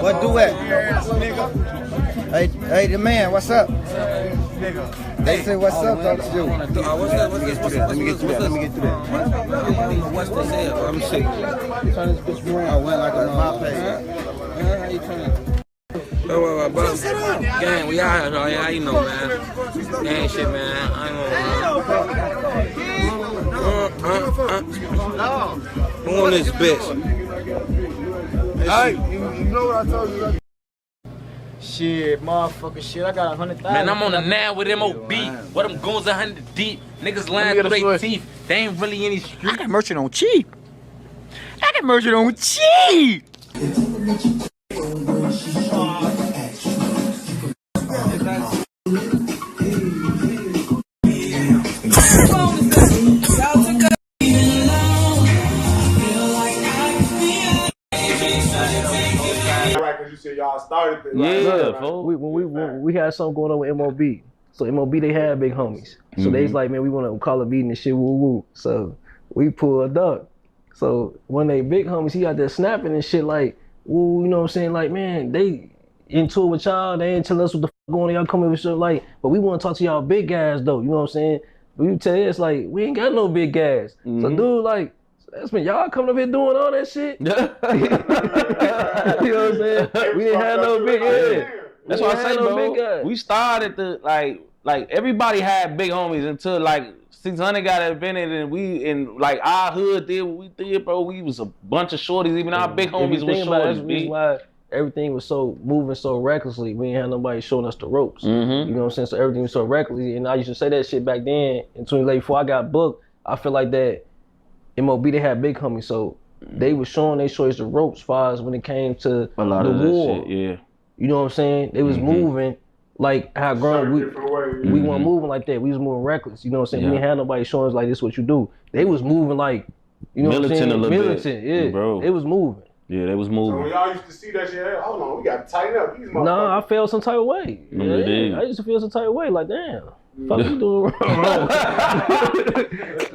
What duet? Hey, the man, what's up? They say what's up, don't you? Let me get through that. What's this here? Let me see. Turn this bitch around. I went like a my page. How you turn it? Oh, gang, we out here, though. How you know, man? Gang shit, man. I ain't gonna who on this bitch? Hey, you know what I told you? Shit, motherfucker, shit. I got 100,000. Man, I'm on the 9 with M.O.B. What them goons 100 deep. Niggas lying through their teeth. They ain't really in these streets. I got merchant on cheap. I got merchant on cheap. Y'all started it. When we had something going on with M.O.B. So M.O.B. they had big homies. So they was like, man, we want to call a meeting and shit, woo woo. So we pulled up. So one of they big homies, he out there snapping and shit like, woo, you know what I'm saying? Like, man, they into it with y'all. They ain't tell us what the fuck going on. Y'all coming with shit like, but we want to talk to y'all big guys though. You know what I'm saying? But you tell us like, we ain't got no big guys. So dude, like, that's when y'all coming up here doing all that shit. You know what I'm saying? We didn't have no big guys. That's what I say, bro. We started to like everybody had big homies until like 600 got invented, and we in like our hood did what we did, bro. We was a bunch of shorties. Even our big homies was shorties. That's the reason why everything was so moving so recklessly. We ain't had nobody showing us the ropes. You know what I'm saying? So everything was so recklessly, and I used to say that shit back then. Until late before I got booked, I feel like that M.O.B. they had big homies, so they was showing they shorties the ropes as far as when it came to a lot the of war. That shit, yeah. You know what I'm saying? They was moving like how grown we weren't moving like that. We was moving reckless. You know what I'm saying? We didn't have nobody showing us like this what you do. They was moving like, you know militant what I'm saying? A little militant, bit, yeah. bro. They was moving. Yeah, they was moving. So when y'all used to see that shit, hold on, we got to tighten up. These motherfuckers. Nah, I felt some type of way. I used to feel some type of way. Like, damn, fuck we doing wrong.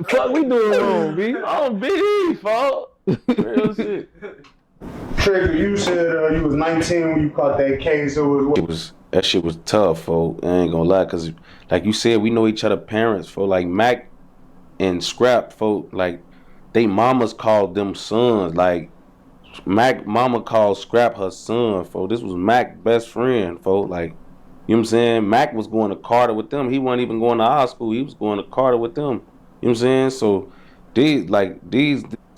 Fuck we doing wrong, B. I'm big, fuck. Real shit. Trigger, you said you was 19 when you caught that case. That shit was tough, folk. I ain't gonna lie, cause like you said, we know each other parents, folk. Like Mac and Scrap, folk. Like they mamas called them sons. Like Mac mama called Scrap her son, folk. This was Mac's best friend, folk. Like, you know what I'm saying? Mac was going to Carter with them. He wasn't even going to our school. He was going to Carter with them. You know what I'm saying? So these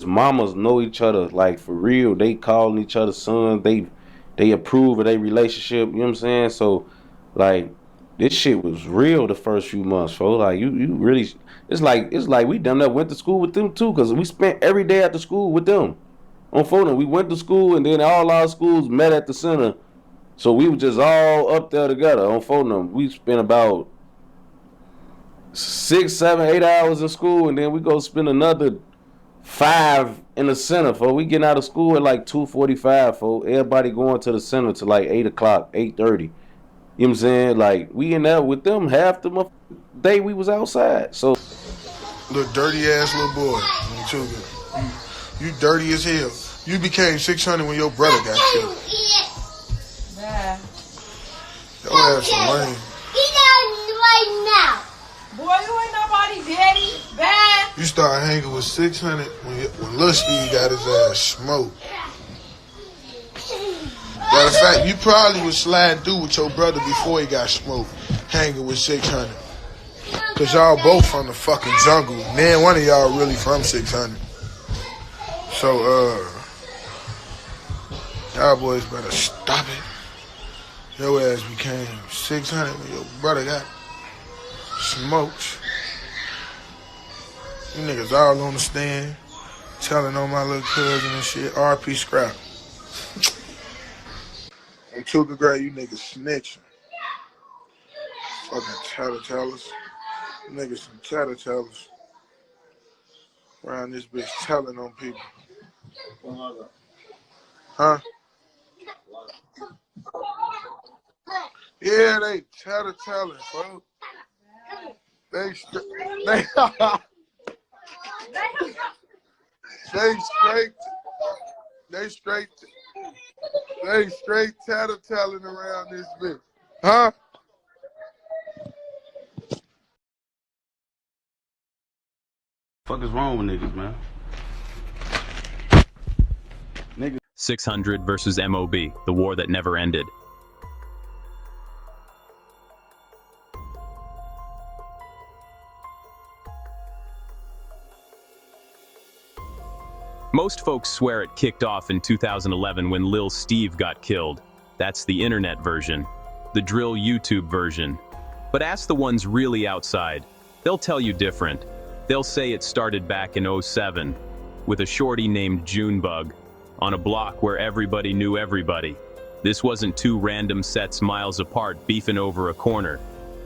mamas know each other, like for real. They calling each other sons. They approve of their relationship. You know what I'm saying? So like this shit was real the first few months, folks. Like you really, it's like we damn near went to school with them too, cause we spent every day at the school with them. On phone, we went to school and then all our schools met at the center. So we were just all up there together on phone. We spent about 6, 7, 8 hours in school, and then we go spend another 5 in the center, folks. We getting out of school at like 2:45, folks. Everybody going to the center to like 8 o'clock, 8:30. You know what I'm saying? Like, we in there with them half the day we was outside. So, little dirty ass little boy. You dirty as hell. You became 600 when your brother got killed. Yeah. Your ass is lame. He down right now. Boy, you ain't nobody daddy. Bad. You start hanging with 600 when Lil Steve got his ass smoked. Matter of fact, you probably was sliding through with your brother before he got smoked, hanging with 600. Cause y'all both from the fucking jungle. Man, one of y'all really from 600. So, y'all boys better stop it. Your ass became 600 when your brother got smoked. You niggas all on the stand, telling on my little cousin and shit. RP Scrap. In 2nd grade, you niggas snitching. Fucking tattletellers. You niggas some tattletellers. Around this bitch telling on people. Huh? Yeah, they telling, folks. They They straight tattling around this bitch. Huh? Fuck is wrong with niggas, man? 600 versus M.O.B, the war that never ended. Most folks swear it kicked off in 2011 when Lil Steve got killed. That's the internet version, the drill YouTube version. But ask the ones really outside. They'll tell you different. They'll say it started back in 07 with a shorty named Junebug on a block where everybody knew everybody. This wasn't two random sets miles apart beefing over a corner.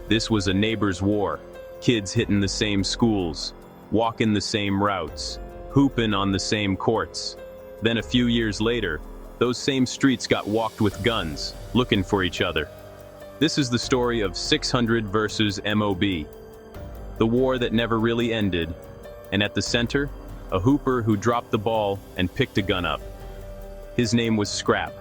This was a neighbor's war. Kids hitting the same schools, walking the same routes, hooping on the same courts. Then a few years later, those same streets got walked with guns, looking for each other. This is the story of 600 versus M.O.B, the war that never really ended, and at the center, a hooper who dropped the ball and picked a gun up. His name was Scrapp.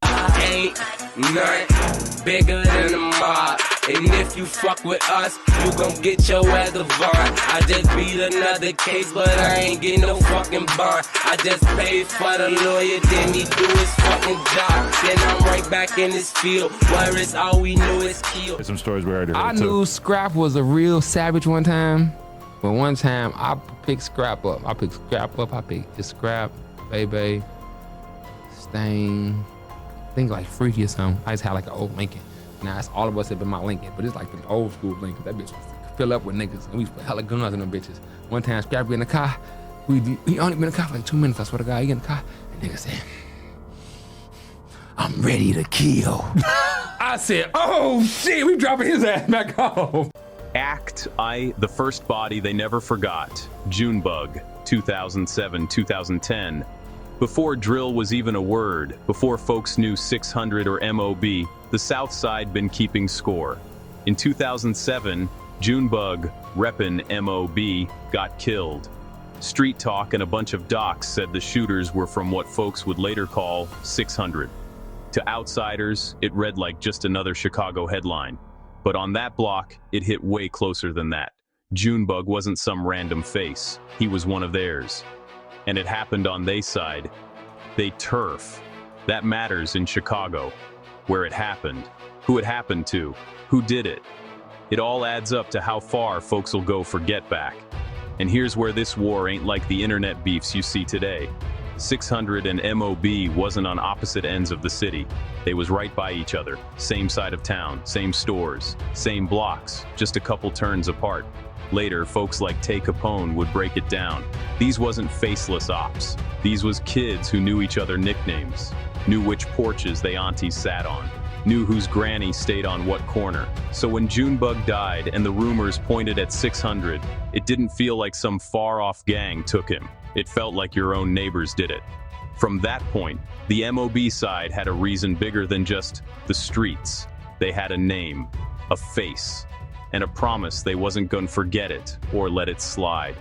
Ain't nothing bigger than a mob. And if you fuck with us, you gon' get your ass a bond. I just beat another case, but I ain't get no fucking bond. I just paid for the lawyer, then he do his fucking job. Then I'm right back in this field, where it's all we knew is kill. Some stories we already heard. I knew Scrapp was a real savage one time, but one time I picked Scrapp up. I picked Scrapp, Baby, Stain, I think like Freaky or something. I just had like an old Lincoln. Now it's all of us have been my Lincoln, but it's like the old school Lincoln. That bitch fill up with niggas, and we put hella guns in them bitches. One time Scrapp be in the car, we only been in the car for like 2 minutes. I swear to God, he get in the car, and nigga said, "I'm ready to kill." I said, "Oh shit, we dropping his ass back off." Act I, the first body they never forgot. Junebug, 2007, 2010. Before drill was even a word, before folks knew 600 or M.O.B, the South Side been keeping score. In 2007, Junebug, reppin' M.O.B, got killed. Street talk and a bunch of docs said the shooters were from what folks would later call 600. To outsiders, it read like just another Chicago headline. But on that block, it hit way closer than that. Junebug wasn't some random face, he was one of theirs. And it happened on they side. They turf. That matters in Chicago. Where it happened, who it happened to, who did it. It all adds up to how far folks will go for get back. And here's where this war ain't like the internet beefs you see today. 600 and M.O.B wasn't on opposite ends of the city. They was right by each other, same side of town, same stores, same blocks, just a couple turns apart. Later, folks like Tay Capone would break it down. These wasn't faceless ops. These was kids who knew each other nicknames, knew which porches they aunties sat on, knew whose granny stayed on what corner. So when Junebug died and the rumors pointed at 600, it didn't feel like some far-off gang took him. It felt like your own neighbors did it. From that point, the M.O.B side had a reason bigger than just the streets. They had a name, a face, and a promise they wasn't gonna forget it or let it slide.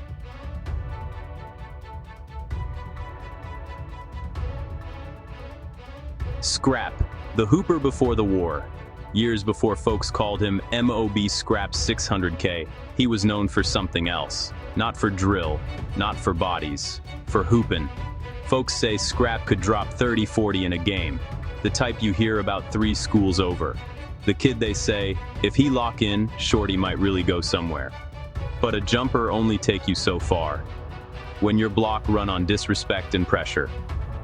Scrapp, the hooper before the war. Years before folks called him M.O.B Scrapp 600K, he was known for something else. Not for drill, not for bodies, for hoopin'. Folks say Scrapp could drop 30-40 in a game, the type you hear about 3 schools over. The kid they say, if he lock in, shorty might really go somewhere. But a jumper only take you so far. When your block run on disrespect and pressure.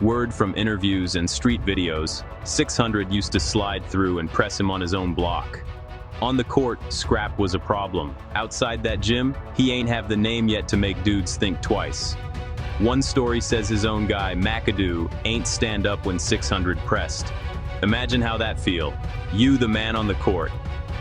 Word from interviews and street videos, 600 used to slide through and press him on his own block. On the court, Scrapp was a problem. Outside that gym, he ain't have the name yet to make dudes think twice. One story says his own guy, McAdoo, ain't stand up when 600 pressed. Imagine how that feel. You the man on the court,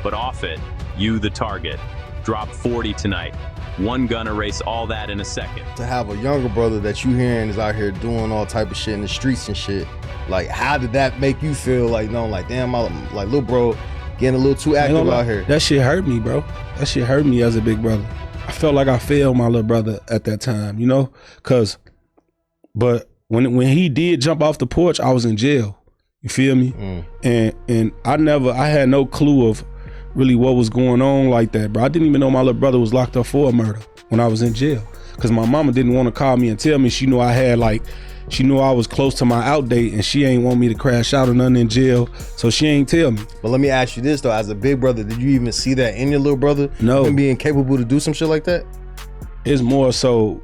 but off it, you the target. Drop 40 tonight. One gun erase all that in a second. To have a younger brother that you hearing is out here doing all type of shit in the streets and shit, like how did that make you feel? Like, no, like damn, like little bro getting a little too active out here. That shit hurt me, bro. That shit hurt me as a big brother. I felt like I failed my little brother at that time, you know? But when he did jump off the porch, I was in jail. You feel me? And I had no clue of really what was going on like that, bro. I didn't even know my little brother was locked up for a murder when I was in jail. Cause my mama didn't want to call me and tell me. She knew she knew I was close to my out date, and she ain't want me to crash out or nothing in jail, so she ain't tell me. But let me ask you this though, as a big brother, did you even see that in your little brother? No. Him being capable to do some shit like that? It's more so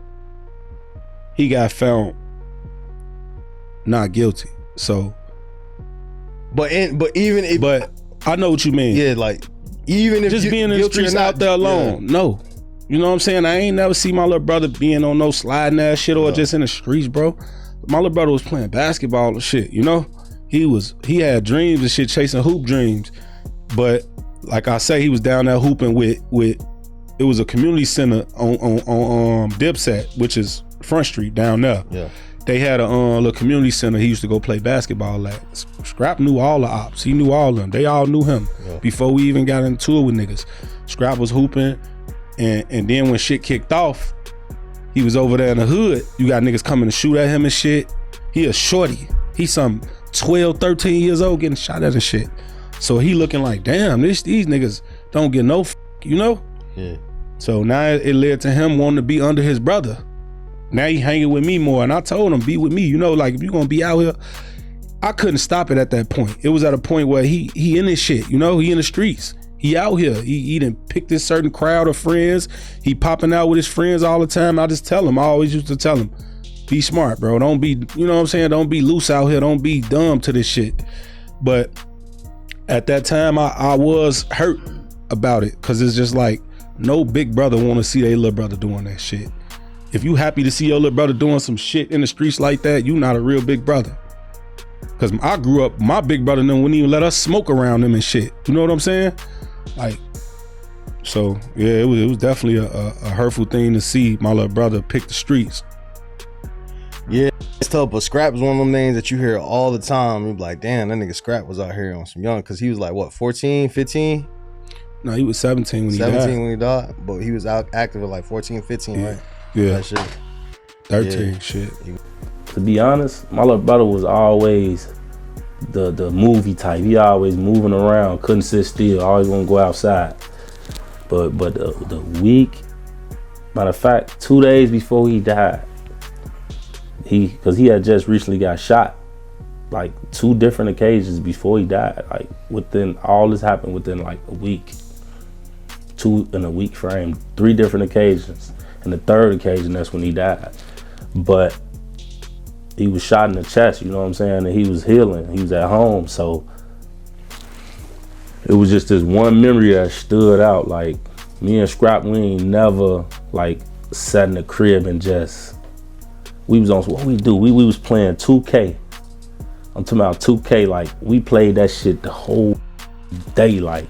he got found not guilty. So But I know what you mean. Yeah, like even if just being in the streets out there alone, no. You know what I'm saying? I ain't never see my little brother being on no sliding ass shit or just in the streets, bro. My little brother was playing basketball and shit, you know? He had dreams and shit, chasing hoop dreams. But like I say, he was down there hooping with it was a community center on Dipset, which is Front Street down there. Yeah. They had a little community center he used to go play basketball at. Scrap knew all the ops. He knew all of them. They all knew him before we even got into it with niggas. Scrap was hooping. And then when shit kicked off, he was over there in the hood. You got niggas coming to shoot at him and shit. He a shorty. He some 12, 13 years old getting shot at and shit. So he looking like, damn, these niggas don't get no you know? Yeah. So now it led to him wanting to be under his brother. Now he hanging with me more. And I told him, be with me. You know, like if you gonna be out here, I couldn't stop it at that point. It was at a point where he in this shit, you know, he in the streets. He out here. He done picked this certain crowd of friends. He popping out with his friends all the time. I just tell him, I always used to tell him, be smart, bro. Don't be, you know what I'm saying? Don't be loose out here. Don't be dumb to this shit. But at that time, I was hurt about it because it's just like no big brother want to see their little brother doing that shit. If you happy to see your little brother doing some shit in the streets like that, you not a real big brother. Because I grew up, my big brother and them wouldn't even let us smoke around them and shit. You know what I'm saying? Like, so yeah, it was definitely a hurtful thing to see my little brother pick the streets. Yeah, it's tough, but Scrap is one of them names that you hear all the time. You're like, damn, that nigga Scrap was out here on some young, because he was like, what, 14, 15? No, he was 17 when he died. 17 when he died, but he was out active at like 14, 15, right? Yeah. That shit. 13, shit. To be honest, my little brother was always the movie type. He always moving around, couldn't sit still, always want to go outside. But the week, matter of fact, 2 days before he died, because he had just recently got shot, like 2 different occasions before he died. Like all this happened within like a week, 2 in a week frame, 3 different occasions, and the 3rd occasion that's when he died. But he was shot in the chest, you know what I'm saying? And he was healing, he was at home. So it was just this one memory that stood out. Like me and Scrap, we ain't never like sat in the crib and we was on, what we do? We was playing 2K. I'm talking about 2K, like we played that shit the whole day, like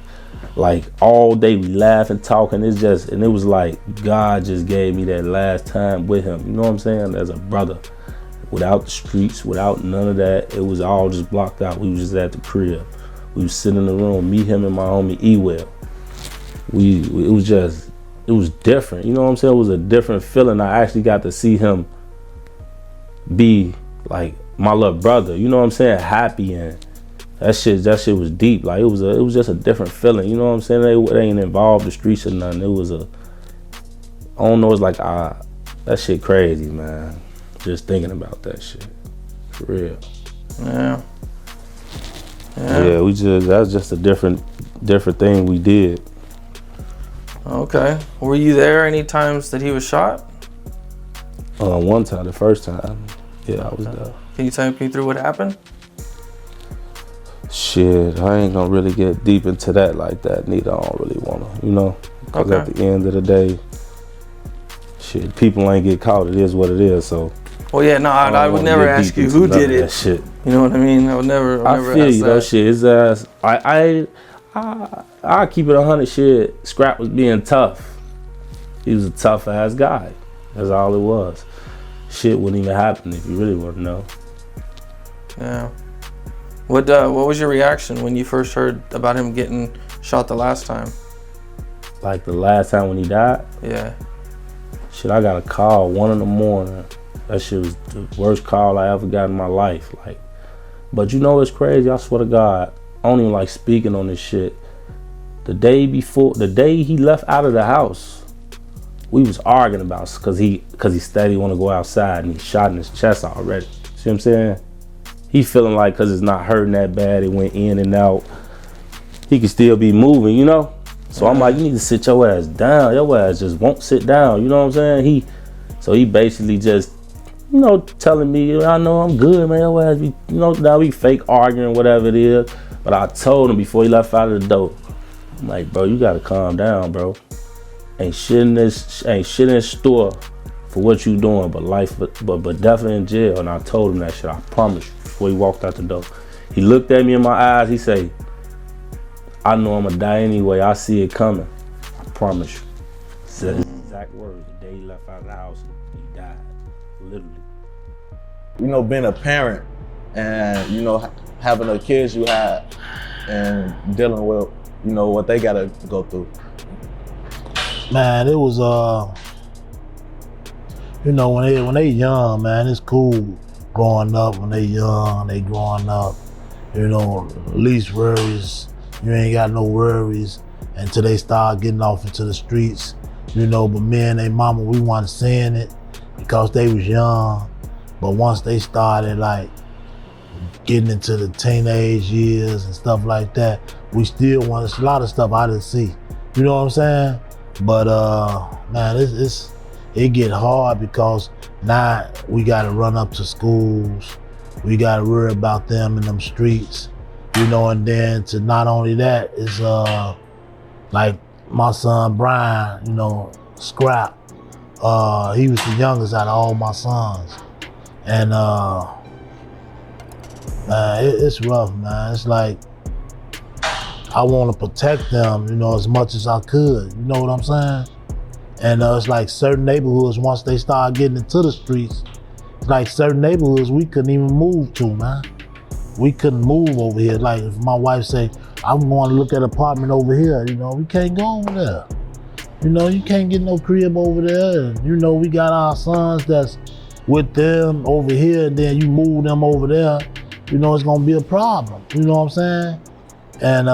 all day we laugh and talk, and and it was like God just gave me that last time with him, you know what I'm saying? As a brother. Without the streets, without none of that, it was all just blocked out. We was just at the crib. We was sitting in the room, me, him, and my homie E-Well. It was different. You know what I'm saying? It was a different feeling. I actually got to see him be like my little brother. You know what I'm saying? Happy, and that shit was deep. Like it was just a different feeling. You know what I'm saying? It ain't involved the streets or nothing. It was I don't know. It's like that shit crazy, man. Just thinking about that shit, for real. Yeah. Yeah, that's just a different thing we did. Okay. Were you there any times that he was shot? One time, the first time. Yeah, I was there. Can you take me through what happened? Shit, I ain't gonna really get deep into that like that. Neither. I don't really wanna, you know. Because at the end of the day, shit, people ain't get caught. It is what it is. So. Well, yeah, no, I would never ask you who did it. Shit. You know what I mean? I would never. I feel you, though. Shit, his ass. I keep it 100. Shit, Scrap was being tough. He was a tough ass guy. That's all it was. Shit wouldn't even happen if you really want to know. Yeah. What was your reaction when you first heard about him getting shot the last time? Like the last time when he died? Yeah. Shit, I got a call 1 in the morning. That shit was the worst call I ever got in my life. Like, but you know what's crazy? I swear to God, I don't even like speaking on this shit. The day he left out of the house, we was arguing about cause he steady want to go outside and he shot in his chest already. See what I'm saying? He feeling like cause it's not hurting that bad, it went in and out, he could still be moving, you know? So I'm like, you need to sit your ass down. Your ass just won't sit down, you know what I'm saying? So he basically just, you know, telling me, I know I'm good, man, your ass be, you know, now we fake arguing, whatever it is. But I told him before he left out of the door, I'm like, bro, you gotta calm down, bro. Ain't shit in store for what you doing, but life, but definitely in jail. And I told him that shit, I promise you, before he walked out the door. He looked at me in my eyes, he say, I know I'm gonna die anyway, I see it coming. I promise you. Said his exact words, the day he left out of the house, he died, literally. You know, being a parent and, you know, having the kids you have and dealing with, you know, what they gotta go through. Man, it was, you know, when they young, man, it's cool growing up. When they young, they growing up, you know, least worries. You ain't got no worries until they start getting off into the streets, you know. But me and they mama, we wasn't seeing it because they was young. But once they started like getting into the teenage years and stuff like that, we still want a lot of stuff I didn't see. You know what I'm saying? But man, it get hard because now we gotta run up to schools. We gotta worry about them in them streets, you know, and then to not only that is like my son Brian, you know, Scrap. He was the youngest out of all my sons. And man, it's rough, man. It's like I want to protect them, you know, as much as I could. You know what I'm saying? And it's like certain neighborhoods, once they start getting into the streets, it's like certain neighborhoods we couldn't even move to, man. We couldn't move over here. Like if my wife say, I'm going to look at an apartment over here, you know, we can't go over there. You know, you can't get no crib over there. And, you know, we got our sons that's with them over here, and then you move them over there, you know, it's gonna be a problem. You know what I'm saying? And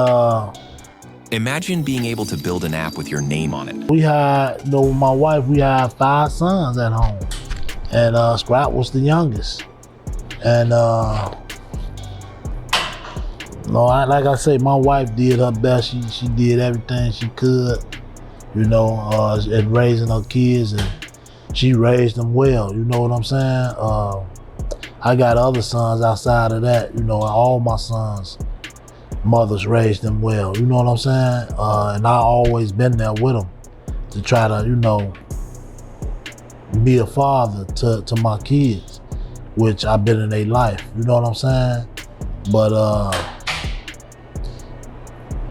imagine being able to build an app with your name on it. we had, you know, with my wife, we had 5 sons at home. And Scrap was the youngest. And no, like I say, my wife did her best. She did everything she could, you know, in raising her kids, and she raised them well, you know what I'm saying? I got other sons outside of that, you know, and all my sons' mothers raised them well, you know what I'm saying? And I always been there with them to try to, you know, be a father to my kids, which I've been in their life, you know what I'm saying? But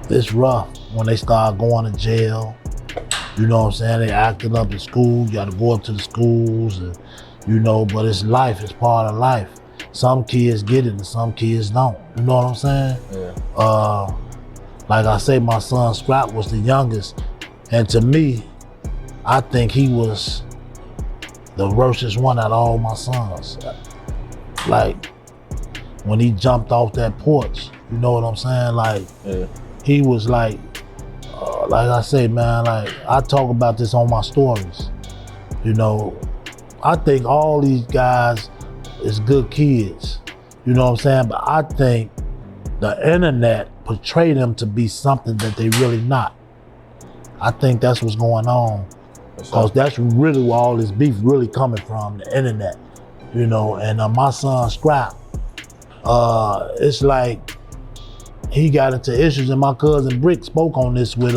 it's rough when they start going to jail. You know what I'm saying? They acting up in school. You gotta go up to the schools, and, you know, but it's life, it's part of life. Some kids get it and some kids don't. You know what I'm saying? Yeah. Like I say, my son Scrap was the youngest. And to me, I think he was the worstest one out of all my sons. Like, when he jumped off that porch, you know what I'm saying? Like, yeah. He was like I say, man, like, I talk about this on my stories. You know, I think all these guys is good kids. You know what I'm saying? But I think the internet portrayed them to be something that they really not. I think that's what's going on. Because that's really where all this beef really coming from, the internet. You know, and my son Scrap, it's like he got into issues, and my cousin Brick spoke on this with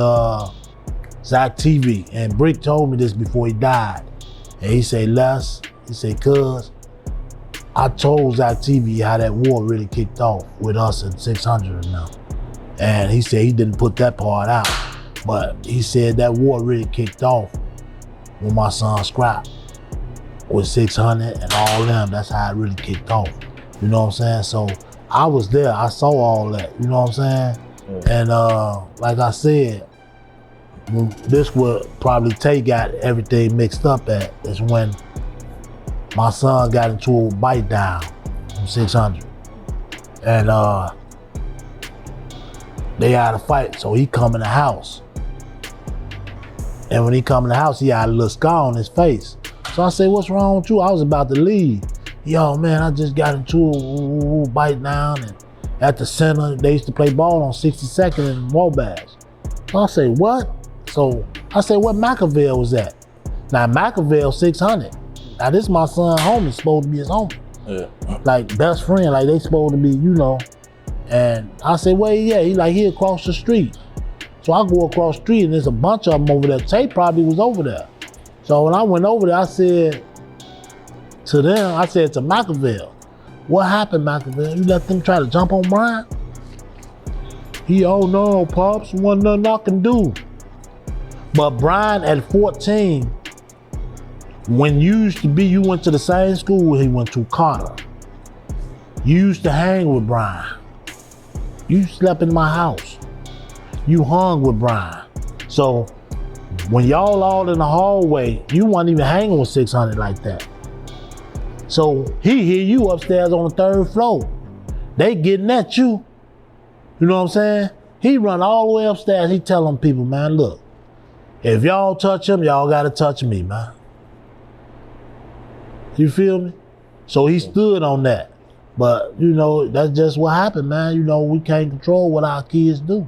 Zach TV, and Brick told me this before he died. And he said, Les, he said, cuz, I told Zach TV how that war really kicked off with us at 600 and now. And he said he didn't put that part out, but he said that war really kicked off when my son Scrap with 600 and all them. That's how it really kicked off. You know what I'm saying? So I was there, I saw all that, you know what I'm saying? Yeah. And like I said, this would probably Tay got everything mixed up at is when my son got into a bite down from 600. And they had a fight, so he come in the house. And when he come in the house, he had a little scar on his face. So I said, what's wrong with you? I was about to leave. Yo, man, I just got into a bite down, and at the center, they used to play ball on 62nd and MOB. So I say, what? So I said, what Machiavelli was that? Now Machiavelli 600. Now this my son homie, supposed to be his homie. Yeah. Like best friend, like they supposed to be, you know. And I said, where he at? He like, he across the street. So I go across the street and there's a bunch of them over there. Tay probably was over there. So when I went over there, I said to them, I said to Machiavelli, what happened, Machiavelli? You let them try to jump on Brian? He, oh no, Pops, wasn't nothing I can do. But Brian at 14, when you used to be, you went to the same school he went to, Carter. You used to hang with Brian. You slept in my house. You hung with Brian. So when y'all all in the hallway, you wasn't even hanging with 600 like that. So he hear you upstairs on the 3rd floor. They getting at you. You know what I'm saying? He run all the way upstairs. He tell them people, man, look, if y'all touch him, y'all gotta touch me, man. You feel me? So he stood on that. But, you know, that's just what happened, man. You know, we can't control what our kids do.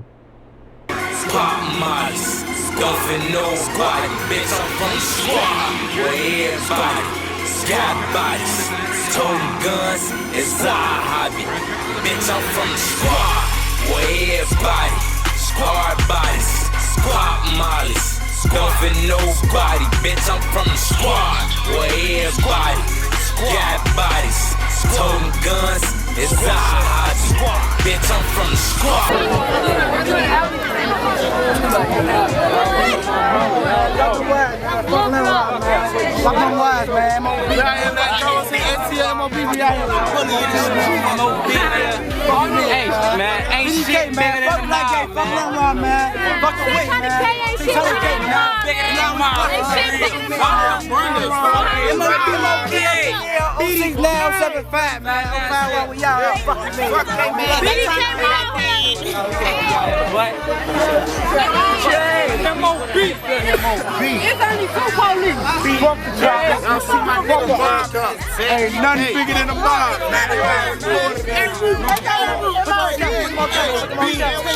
Pop models, scuffing nobody, bitch, I'm from the squad, where everybody got bodies, toting guns is our hobby, bitch, I'm from the squad, where everybody, hard bodies, pop models, scuffing nobody, bitch, I'm from the squad, where everybody got bodies, toting guns is our hobby, bitch, I'm from the squad. Hey, man, ain't shit bigger than the mob, man. Fuck the weight, man. 600K, man. Bigger than the mob. BD's now 75, man. 05 where we out. Fuck me. What? M.O.B. It's only 2 police. Fuck the job. I see my nigga mob. Ain't nothing bigger than the mob, man.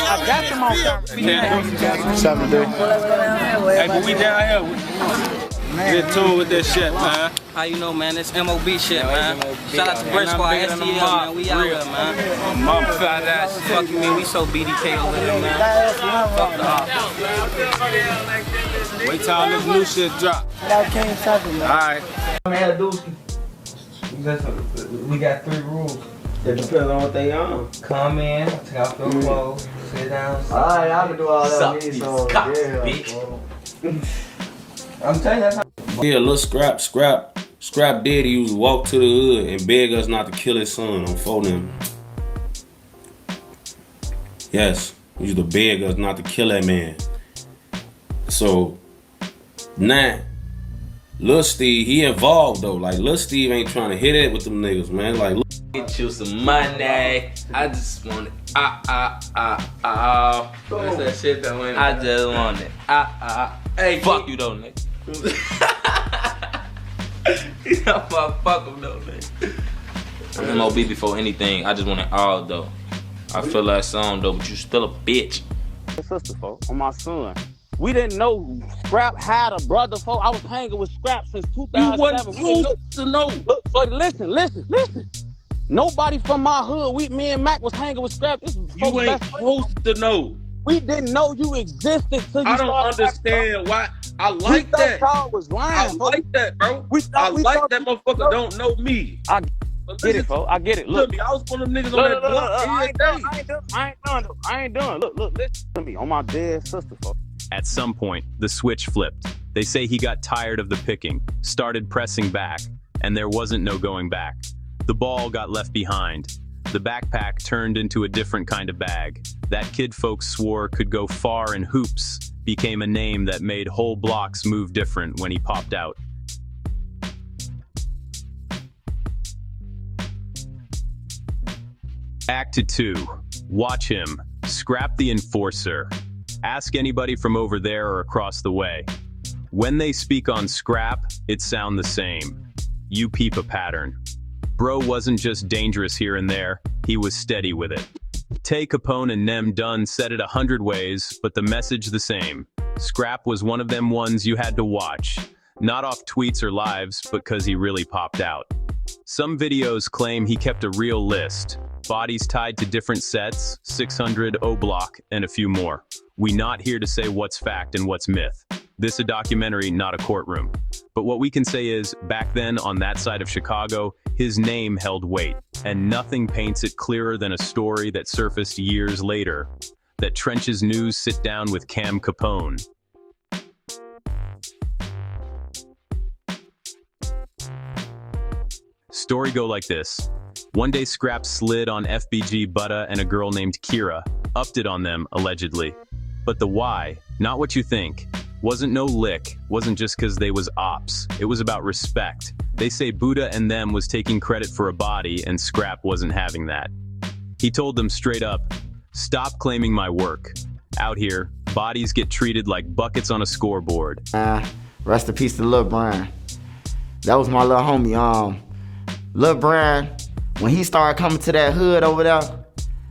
I got them on camera. 7 days. Hey, but we down here. Get to it with this shit, man. How you know, man? It's M.O.B. shit, man. Shout out to Brick Squad, STL, man. We out here, man. Mom fat ass. Fuck you, man. We so BDK over here, man. Fuck the op. Wait till all this new shit drop. Alright. Man, Dooski. We got 3 rules. It depends on what they on. Come in, take off your clothes, sit down. Alright, I can do all that. I'm telling you, that's how. Yeah, Lil Scrap did. He used to walk to the hood and beg us not to kill his son on phone. Yes, he used to beg us not to kill that man. So now, Lil Steve, he involved though. Like Lil Steve ain't trying to hit it with them niggas, man. Like Get you some money. I just want it. What's that shit that went? I just want it. Hey, fuck you though, nigga. You know, fuck him though, nigga. I'm M.O.B. before anything. I just want it all though. I feel that song though, but you still a bitch. Sister, folks, on my son. We didn't know Scrap had a brother, folks. I was hanging with Scrap since 2007. You wasn't supposed to know. Look, but listen. Nobody from my hood, me and Mac was hanging with Scrap. This was you ain't supposed to know. We didn't know you existed till you I don't understand why. I like that. Y'all was lying, I like that, bro. I like that motherfucker don't know me. I get it, folks. I get it. Look, I was one of them niggas on that block. I ain't done. Look, listen to me. On my dead sister, folks. At some point, the switch flipped. They say he got tired of the picking, started pressing back, and there wasn't no going back. The ball got left behind. The backpack turned into a different kind of bag. That kid folks swore could go far in hoops, became a name that made whole blocks move different when he popped out. Act 2. Watch him. Scrap the enforcer. Ask anybody from over there or across the way. When they speak on Scrap, it sound the same. You peep a pattern. Bro wasn't just dangerous here and there, he was steady with it. Tay Capone and Nem Dunn said it 100 ways, but the message the same. Scrap was one of them ones you had to watch. Not off tweets or lives, but cause he really popped out. Some videos claim he kept a real list. Bodies tied to different sets, 600, O Block, and a few more. We not here to say what's fact and what's myth. This a documentary, not a courtroom. But what we can say is, back then on that side of Chicago, his name held weight, and nothing paints it clearer than a story that surfaced years later. That Trenches News sit down with Cam Capone. Story go like this. One day Scrap slid on FBG Butta and a girl named Kira, upped it on them, allegedly. But the why, not what you think, wasn't no lick, wasn't just cause they was ops, it was about respect. They say Butta and them was taking credit for a body and Scrap wasn't having that. He told them straight up, stop claiming my work. Out here, bodies get treated like buckets on a scoreboard. Rest in peace to Lil Brian. That was my little homie. Lil Brian, when he started coming to that hood over there,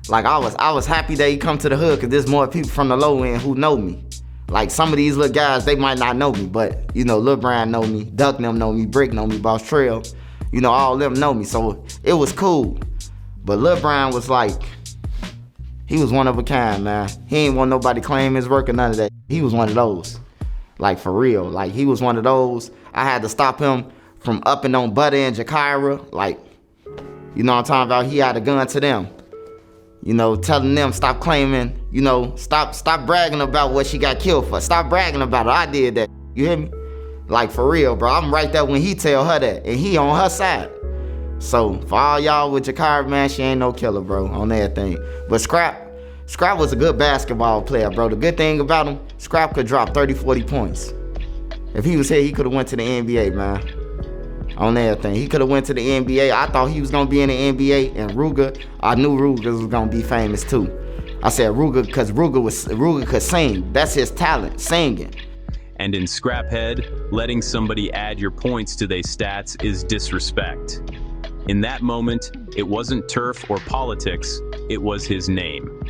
like I was happy that he come to the hood because there's more people from the low end who know me. Like some of these little guys, they might not know me, but you know, Lil Brian know me, Duck them know me, Brick know me, Boss Trail, you know, all of them know me, so it was cool. But Lil Brian was like, he was one of a kind, man. He ain't want nobody claim his work or none of that. He was one of those, like for real. Like he was one of those. I had to stop him from upping on Butta and Jakira, like, you know what I'm talking about? He had a gun to them. You know, telling them stop claiming, you know, stop bragging about what she got killed for. Stop bragging about it. I did that. You hear me? Like for real, bro. I'm right there when he tell her that, and he on her side. So for all y'all with Jakira, man, she ain't no killer, bro, on everything. But Scrap was a good basketball player, bro. The good thing about him, Scrap could drop 30, 40 points. If he was here, he could have went to the NBA, man. On everything. He could have went to the NBA. I thought he was going to be in the NBA, and Rooga, I knew Rooga was going to be famous too. I said Rooga because Rooga could sing. That's his talent, singing. And in Scrap head, letting somebody add your points to their stats is disrespect. In that moment, it wasn't turf or politics, it was his name.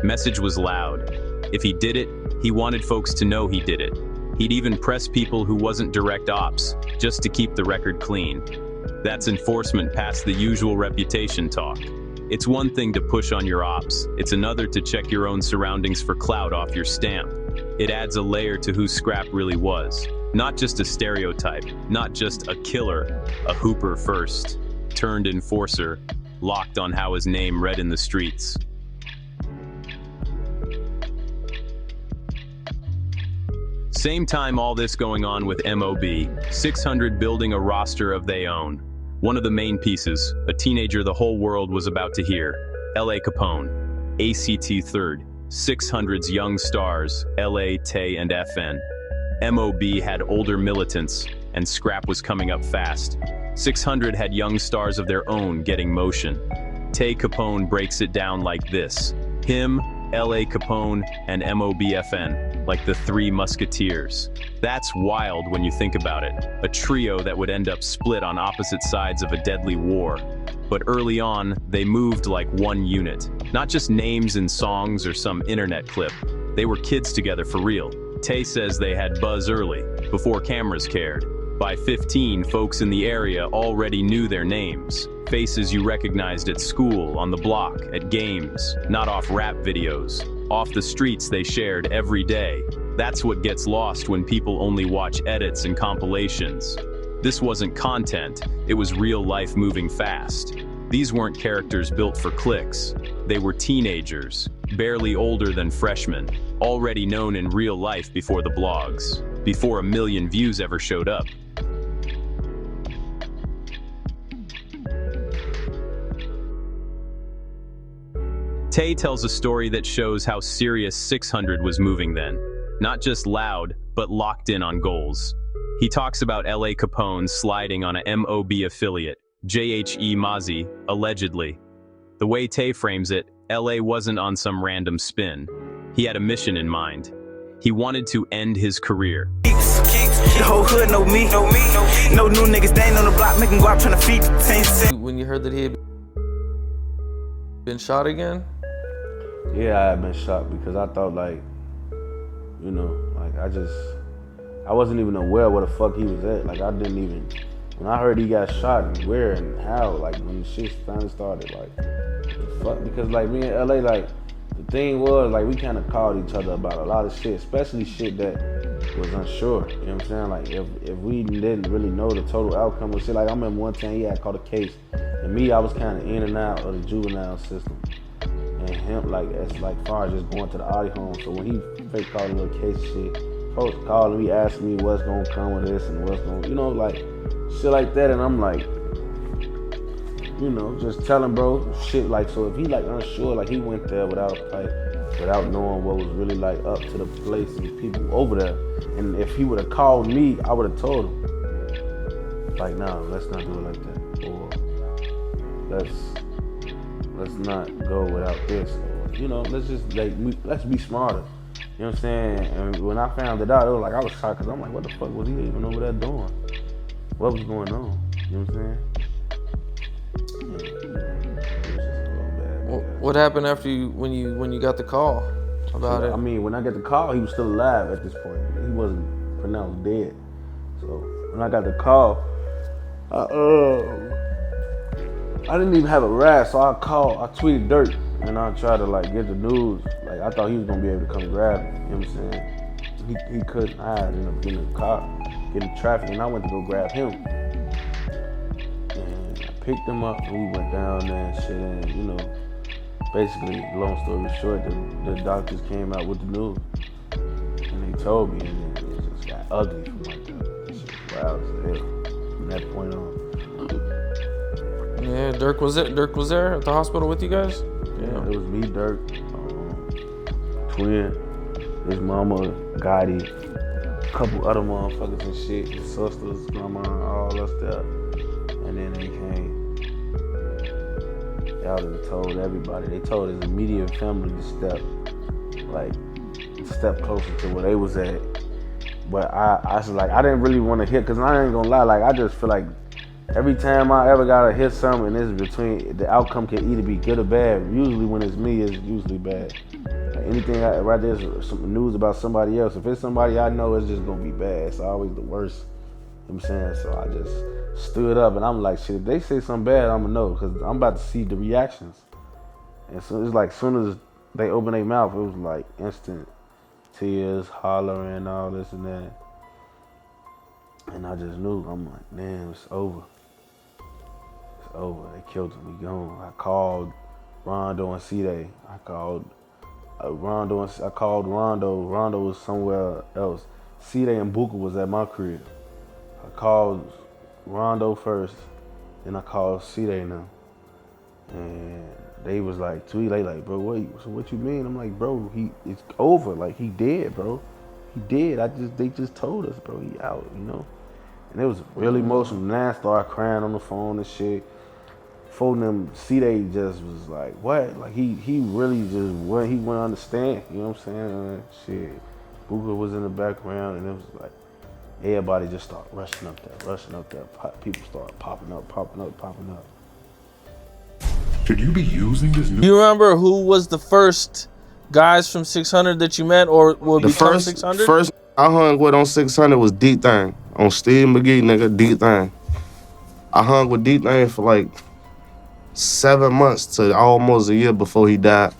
Message was loud. If he did it, he wanted folks to know he did it. He'd even press people who wasn't direct ops, just to keep the record clean. That's enforcement past the usual reputation talk. It's one thing to push on your ops, it's another to check your own surroundings for clout off your stamp. It adds a layer to who Scrap really was. Not just a stereotype, not just a killer, a hooper first, turned enforcer, locked on how his name read in the streets. Same time all this going on with M.O.B, 600 building a roster of their own. One of the main pieces, a teenager the whole world was about to hear, L.A. Capone, ACT third, 600's young stars, L.A., Tay, and FN. M.O.B had older militants, and Scrap was coming up fast. 600 had young stars of their own getting motion. Tay Capone breaks it down like this. Him, L.A. Capone, and M.O.B FN, like the Three Musketeers. That's wild when you think about it. A trio that would end up split on opposite sides of a deadly war. But early on, they moved like one unit. Not just names in songs or some internet clip. They were kids together for real. Tay says they had buzz early, before cameras cared. By 15, folks in the area already knew their names. Faces you recognized at school, on the block, at games, not off rap videos. Off the streets they shared every day. That's what gets lost when people only watch edits and compilations. This wasn't content, it was real life moving fast. These weren't characters built for clicks. They were teenagers, barely older than freshmen, already known in real life before the blogs, before 1 million views ever showed up. Tay tells a story that shows how serious 600 was moving then. not just loud, but locked in on goals. He talks about L.A. Capone sliding on a M.O.B. affiliate, J.H.E. Mozzie, allegedly. The way Tay frames it, L.A. wasn't on some random spin. He had a mission in mind. He wanted to end his career. The whole hood know me. No new niggas staying on the block making guap trying to feed the 10. When you heard that he had been shot again? Yeah, I had been shocked because I thought like, you know, like I wasn't even aware where the fuck he was at. Like I didn't even, when I heard he got shot and where and how, like when the shit finally started, like, the fuck, because like me and LA, like, the thing was, like, we kind of called each other about a lot of shit, especially shit that was unsure, you know what I'm saying? Like, if we didn't really know the total outcome of shit, like, I remember one time he had caught a case, and me, I was kind of in and out of the juvenile system, and him, like, as like far as just going to the Audi home, so when he fake called a little case shit, folks calling me, asking me what's gonna come with this and what's gonna, you know, like, shit like that, and I'm like, you know, just telling bro shit, like, so if he like unsure, like he went there without knowing what was really like up to the place and people over there, and if he would have called me, I would have told him, like, nah, let's not do it like that, or let's not go without this, or, you know, let's just like, let's be smarter, you know what I'm saying? And when I found it out, it was like, I was shocked, because I'm like, what the fuck was he even over there doing? What was going on, you know what I'm saying? What happened after when you got the call about it? I mean, when I got the call, he was still alive at this point. He wasn't pronounced dead. So when I got the call, I didn't even have a ride, so I tweeted Durk, and I tried to like get the news. Like I thought he was gonna be able to come grab me. You know what I'm saying? He couldn't. I ended up getting in the car, getting traffic, and I went to go grab him. And I picked him up, and we went down there and shit, and you know. Basically, long story short, the doctors came out with the news, and they told me, and then it just got ugly from like that. Shit was wild as hell from that point on. Yeah, Durk was there at the hospital with you guys? Yeah, it was me, Durk, Twin, his mama, Gotti, a couple other motherfuckers and shit, his sisters, grandma, all us there, and then they came. Y'all done told everybody. They told his immediate family to step closer to where they was at. But I was like, I didn't really want to hit, cause I ain't gonna lie, like I just feel like every time I ever gotta hit something, it's between, the outcome can either be good or bad. Usually when it's me, it's usually bad. Like anything right there's some news about somebody else. If it's somebody I know, it's just gonna be bad. It's always the worst. You know what I'm saying? So I just stood up and I'm like, shit, if they say something bad, I'm gonna know, because I'm about to see the reactions. And so it's like, as soon as they open their mouth, it was like instant tears, hollering, all this and that. And I just knew, I'm like, damn, it's over. It's over, they killed him, we gone. I called Rondo and C-Day. I called Rondo. Rondo was somewhere else. C-Day and Buka was at my crib. I called Rondo first, then I called C-Day now. And they was like, they like, bro, what you mean? I'm like, bro, it's over. Like, he dead, bro. He dead. They just told us, bro, he out, you know? And it was really emotional. And then I started crying on the phone and shit. Phone them, C-Day just was like, what? Like, he really just wouldn't understand, you know what I'm saying? Shit. Buka was in the background, and it was like, everybody just started rushing up there. People started popping up. Should you be using this new? Do you remember who was the first guys from 600 that you met or would become 600? First I hung with on 600 was DThang. On Steve McGee, nigga, DThang. I hung with DThang for like 7 months to almost a year before he died.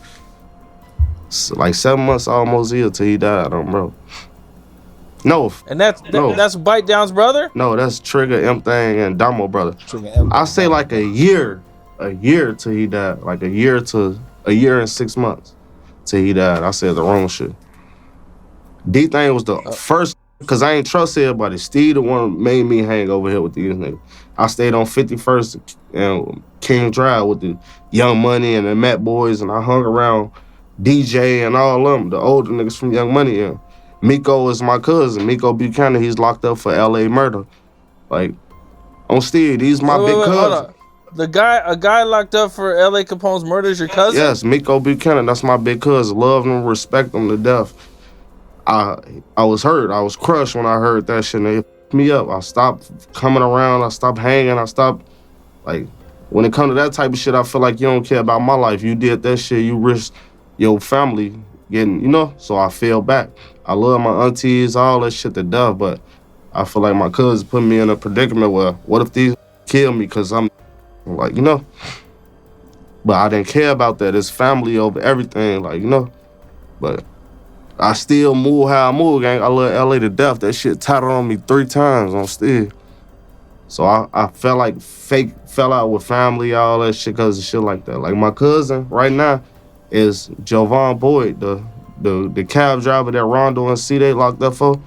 So like 7 months, almost a year till he died, bro. No. And that's Bite Down's brother? No, that's Trigger, M-Thang, and Damo brother. I say like a year till he died. Like a year and 6 months till he died. I said the wrong shit. DThang was the first, cause I ain't trust everybody. Steve the one made me hang over here with these niggas. I stayed on 51st and King Drive with the Young Money and the Matt Boys, and I hung around DJ and all of them, the older niggas from Young Money. And Miko is my cousin. Miko Buchanan, he's locked up for LA murder. Like, on Steve, he's my big cousin. Hold on. A guy locked up for LA Capone's murder is your cousin? Yes, Miko Buchanan, that's my big cousin. Love him, respect him to death. I was hurt. I was crushed when I heard that shit, and it f***ed me up. I stopped coming around. I stopped hanging. I stopped, like, when it comes to that type of shit, I feel like you don't care about my life. You did that shit, you risked your family getting, you know? So I fell back. I love my aunties, all that shit to death, but I feel like my cousin put me in a predicament where, what if these kill me because I'm like, you know? But I didn't care about that. It's family over everything, like, you know? But I still move how I move, gang. I love LA to death. That shit tatted on me 3 times on Steve. So I felt like fell out with family, all that shit because of shit like that. Like my cousin right now is Jovan Boyd, the cab driver that Rondo and C they locked up for.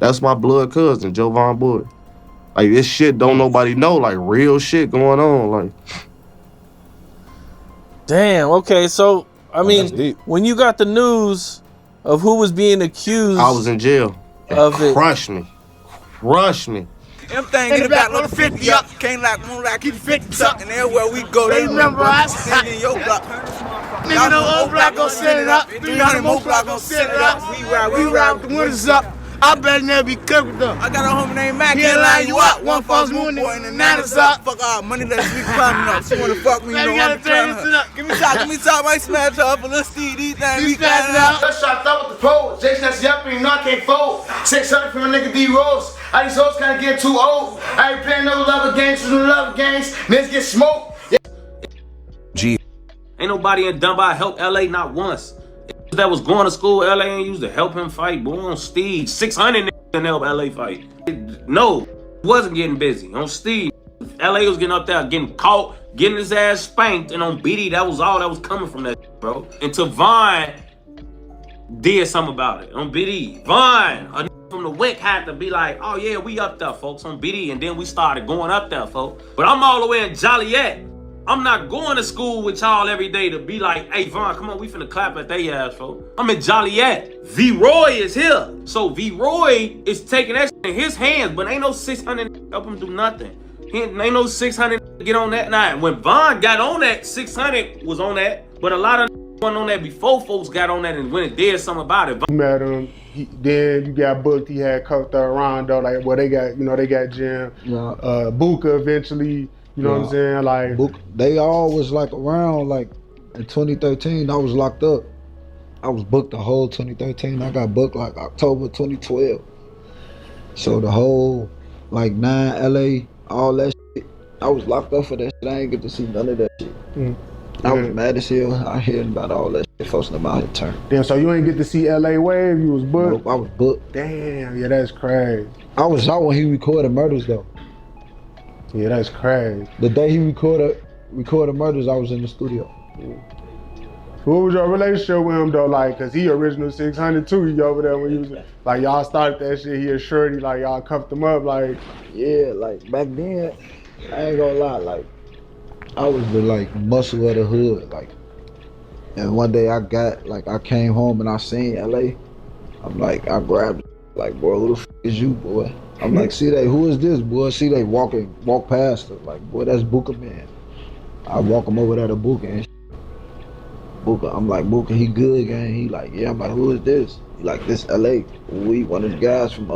That's my blood cousin, Jovan Boyd. Like this shit don't nobody know, like real shit going on. Like damn, okay, so I mean when you got the news of who was being accused, I was in jail. Of it. Crushed me. Everything in the back, load 50 up. Can't like moonlight, keep 50 tucked. And everywhere we go, they remember us. In your block. Nigga, no old block gon' set it up. 300 more block gon' set it up. We ride with the windows up. I better never be cooked up. I got a homie named Mac, he'll line you up. One false moon, boy, and the 9's up. Fuck all money that we climbing up. She wanna fuck me, you know I'm trying to. Give me top, I smash her up a Lil Steve, DThang, we climbing up. Let's shot up with the pole. Jason, that's yuppie, no, I can't fold. 600 from a nigga D-Rose. All these hoes kinda get too old. I ain't playing no lover games, no lover games. Niggas get smoked. G. Ain't nobody in Dunbar help LA not once. That was going to school, LA ain't used to help him fight. Boy, on Steve, 600 niggas in help LA fight. No, wasn't getting busy. On Steve, LA was getting up there, getting caught, getting his ass spanked, and on BD, that was all that was coming from that, bro. Until Vaughn did something about it. On BD, Vaughn, a from the WIC had to be like, oh yeah, we up there, folks, on BD, and then we started going up there, folks. But I'm all the way in Joliet. I'm not going to school with y'all every day to be like, hey, Vaughn, come on, we finna clap at they ass, folks. I'm in Joliet. V-Roy is here. So V-Roy is taking that shit in his hands, but ain't no 600 help him do nothing. Ain't no 600 get on that night. When Vaughn got on that, 600 was on that, but a lot of went on that before folks got on that and when it did something about it. Met him, then you got booked, he had cuffed around though, like, well, they got, you know, they got Jim, Buka eventually. You know what I'm saying? Like they all was like around like in 2013. I was locked up. I was booked the whole 2013. I got booked like October 2012. So the whole like 9 LA, all that shit. I was locked up for that shit. I ain't get to see none of that shit. I was mad as hell. I heard about all that shit. Folks in my head turn. Damn, so you ain't get to see LA Wave? You was booked? Nope, I was booked. Damn, yeah, that's crazy. I was out when he recorded Murders though. Yeah, that's crazy. The day he recorded Murders, I was in the studio. What was your relationship with him though? Like, cause he original 600 too. He over there when you was like y'all started that shit. He a shorty, like y'all cuffed him up, like. Yeah, like back then, I ain't gonna lie, like I was the like muscle of the hood, like. And one day I came home and I seen LA. I'm like, I grabbed it, like, boy, who the f is you, boy? I'm like, see they, who is this, boy? See they walk past us, like, boy, that's Buka man. I walk him over there to Buka and Buka, I'm like, Buka, he good, gang. He like, yeah, I'm like, who is this? He like, this LA. We one of the guys from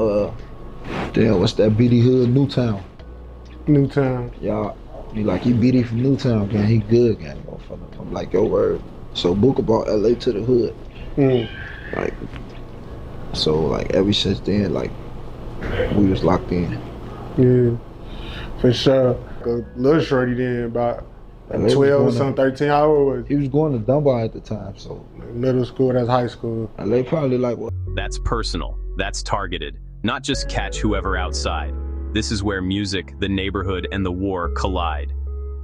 damn, what's that BD hood, Newtown. Newtown. Yeah. He like, he BD from Newtown, gang. He good, gang. I'm like, yo, word. So Buka brought LA to the hood. Like, so like ever since then, like, we was locked in. Yeah, for sure. A little shorty then, about like 12 or something, 13, how old was he? He was going to Dunbar at the time, so. Middle school, that's high school. They probably like what? That's personal, that's targeted. Not just catch whoever outside. This is where music, the neighborhood, and the war collide.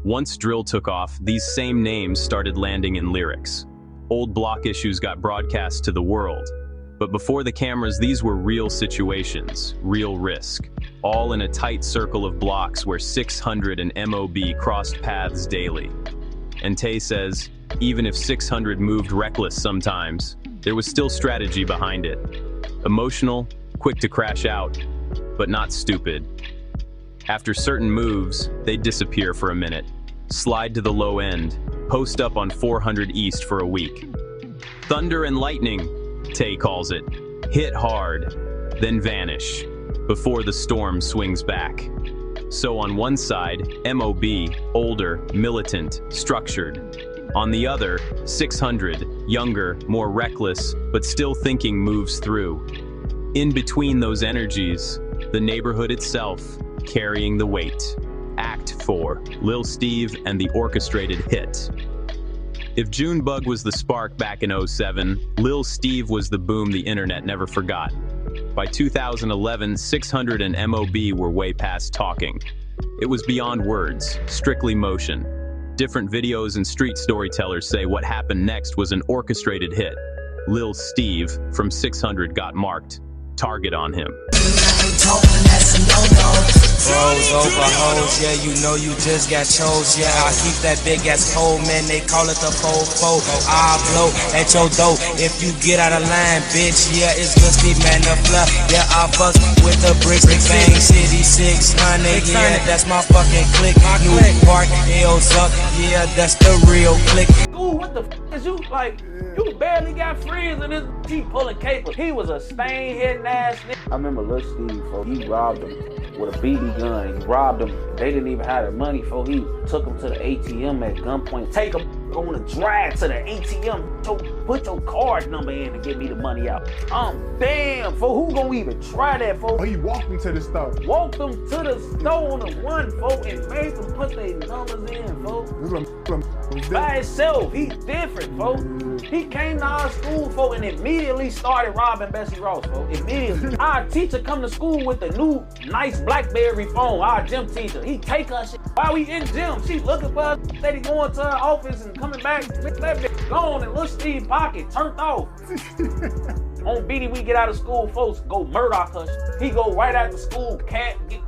Once drill took off, these same names started landing in lyrics. Old block issues got broadcast to the world. But before the cameras, these were real situations, real risk, all in a tight circle of blocks where 600 and M.O.B. crossed paths daily. And Tay says, even if 600 moved reckless sometimes, there was still strategy behind it. Emotional, quick to crash out, but not stupid. After certain moves, they'd disappear for a minute, slide to the low end, post up on 400 East for a week. Thunder and lightning, Tay calls it. Hit hard, then vanish, before the storm swings back. So on one side, M.O.B, older, militant, structured. On the other, 600, younger, more reckless, but still thinking moves through. In between those energies, the neighborhood itself, carrying the weight. Act 4, Lil Steve and the orchestrated hit. If Junebug was the spark back in 07, Lil Steve was the boom the internet never forgot. By 2011, 600 and M.O.B were way past talking. It was beyond words, strictly motion. Different videos and street storytellers say what happened next was an orchestrated hit. Lil Steve from 600 got marked. Target on him. Bros over hoes, yeah, you know you just got chose. Yeah, I keep that big ass cold, man, they call it the fofo. I blow at your dough if you get out of line, bitch. Yeah, it's Lil Steve, man, the fluff. Yeah, I fuck with the bricks, the Fang City 600. Yeah, that's my fucking clique. New Park, L's up, yeah, that's the real clique. Ooh, what the f is you like? You barely got friends and this he pulling capers. He was a stain heading ass nigga. I remember Lil Steve, he robbed him with a BB gun. He robbed them. They didn't even have the money for. He took them to the ATM at gunpoint. Take them on the drive to the ATM. Put your card number in and get me the money out. Damn, for who gonna even try that, for? Oh, he walked them to the store. Walked them to the store on the run, folks, and made them put their numbers in, folks. By himself, he different, folks. He came to our school, folks, and immediately started robbing Bessie Ross, folks. Immediately. Our teacher come to school with the new nice BlackBerry phone, our gym teacher. He take her shit. While we in gym, she looking for us, steady going to her office and coming back. That bitch gone in Lil Steve pocket, turned off. On BD, we get out of school, folks go murder her. He go right after school, can't get.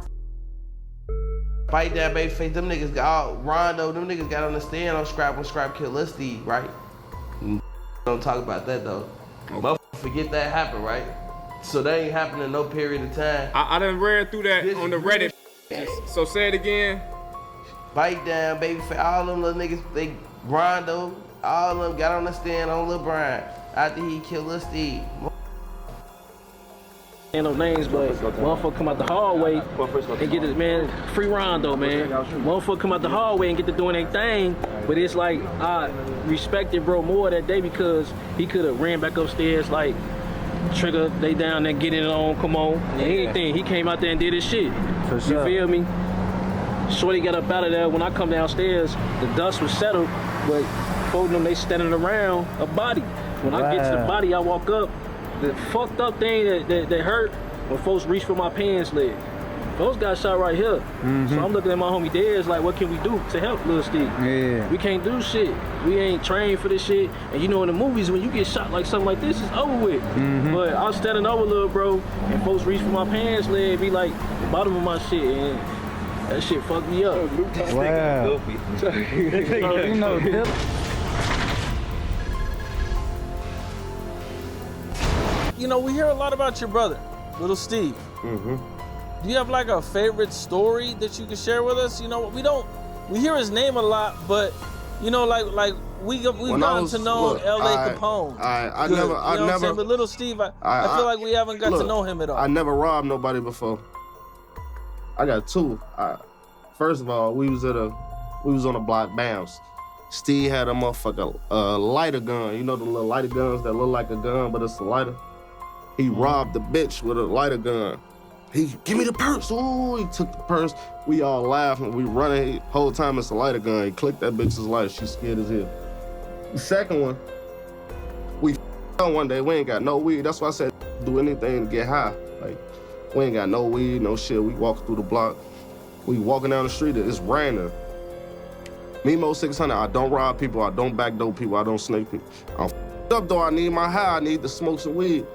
Bite that baby face, them niggas got Rondo, them niggas got on the stand on Scrap when Scrap killed Lil Steve, right? Don't talk about that though. Motherfucker forget that happened, right? So that ain't happened in no period of time. I done ran through that on the Reddit. So say it again. Bite down, baby face, all them little niggas, they Rondo, all of them got on the stand on Lil Brian after he killed Lil Steve. Ain't no names, but motherfucker come out the hallway and get it, man, free Rondo, man. Motherfucker come out the hallway and get to doing their thing, but it's like, I respected bro more that day because he could have ran back upstairs like, trigger, they down there, get it on, come on, anything. He came out there and did his shit. For sure. You feel me? Shorty got up out of there. When I come downstairs, the dust was settled, but both of them, they standing around a body. When I get to the body, I walk up. The fucked up thing that hurt when folks reach for my pants leg. Those got shot right here. So I'm looking at my homie Dez like, what can we do to help Lil Steve? Yeah. We can't do shit. We ain't trained for this shit. And you know in the movies, when you get shot like something like this, it's over with. But I was standing over little bro, and folks reach for my pants leg, be like, the bottom of my shit. And that shit fucked me up. Wow. You know, You know, we hear a lot about your brother, Lil Steve. Do you have like a favorite story that you can share with us? You know, we hear his name a lot, but you know, like we've gotten to know L.A. Capone. I never. But Lil Steve, I feel like we haven't got to know him at all. I never robbed nobody before. I got two. First of all, we was on a block bounce. Steve had a motherfucker lighter gun. You know the little lighter guns that look like a gun, but it's a lighter. He robbed the bitch with a lighter gun. He, give me the purse. Ooh, he took the purse. We all laughing. We running. Whole time it's a lighter gun. He clicked that bitch's lighter. She scared as hell. The second one, we one day. We ain't got no weed. That's why I said do anything to get high. Like, we ain't got no weed, no shit. We walk through the block. We walking down the street. It's raining. Me, Mo 600, I don't rob people. I don't backdoor people. I don't snake people. I'm up though. I need my high. I need to smoke some weed.